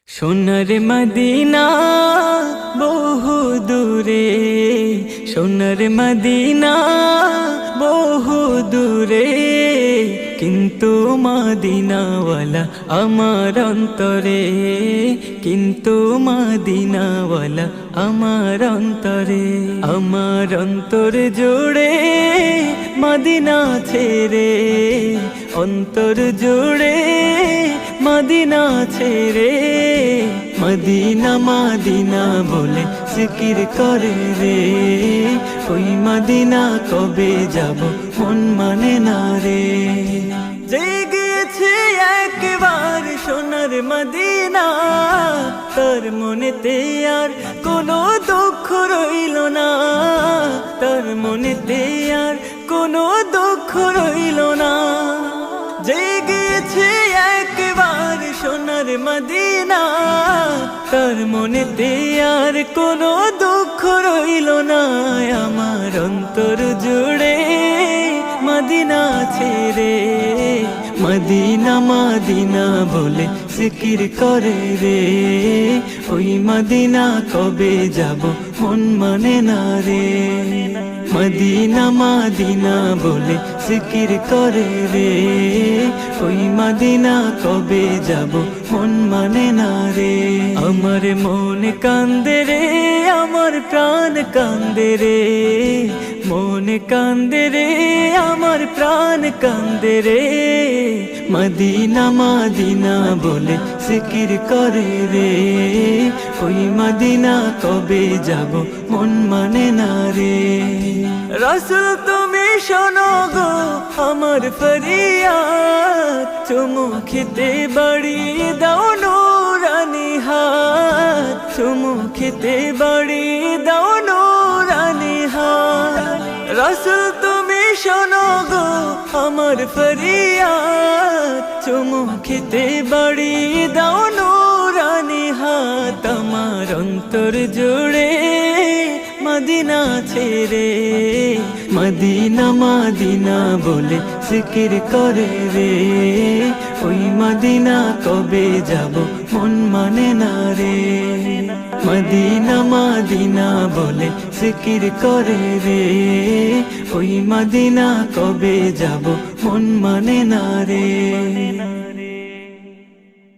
সোনার মদিনা বহু দূরে, সোনার মদিনা বহু দূরে, কিন্তু মদিনাওয়ালা আমার অন্তরে, কিন্তু মদিনাওয়ালা আমার অন্তরে। আমার অন্তর জুড়ে মদিনা ছেড়ে, অন্তর জুড়ে মদিনা ছেড়ে, মদিনা মদিনা বলে জিকির করে রে। ওই মদিনা কবে যাব মন মানে না রে। জেগেছে একবার সোনার মদিনা, তার মনেতে আর কোনো দুঃখ রইল না, তার মনেতে আর কোনো দুঃখ রইল না। জেগেছে একবার সোনার মদিনা, তার মনেতে আর কোনো দুঃখ রইল না। আমার অন্তর জুড়ে মদিনা ছেড়ে, মদিনা মদিনা বলে জিকির করে রে। ওই মদিনা কবে যাব মন মানে না রে। মদিনা মদিনা বলে জিকির করে রে। ওই মদিনা কবে যাব মন মানে না রে। আমার মন কান্দে রে, আমার প্রাণ কান্দে রে, মন কান্দে রে, আমার প্রাণ কান্দে রে। মদিনা মদিনা বলে জিকির করে রে। ওই মদিনা কবে যাব মন মানে না রে। রাসূল তুমি শোনো গো আমার ফরিয়াদ, চুমু খেতে বাড়িয়ে দাও নূরানি হাত, চুমু খেতে বাড়িয়ে দাও নূরানি হাত। রাসূল তুমি শোনো গো আমার ফরিয়াদ, চুমু খেতে বাড়িয়ে দাও নূরানি হাত। আমার অন্তর জুড়ে মদিনা ছেড়ে, মদিনা মদিনা বলে জিকির করে রে। ওই মদিনা কবে যাব মন মানে না রে। মদিনা মদিনা বলে জিকির করে রে। ওই মদিনা কবে যাব মন মানে না রে।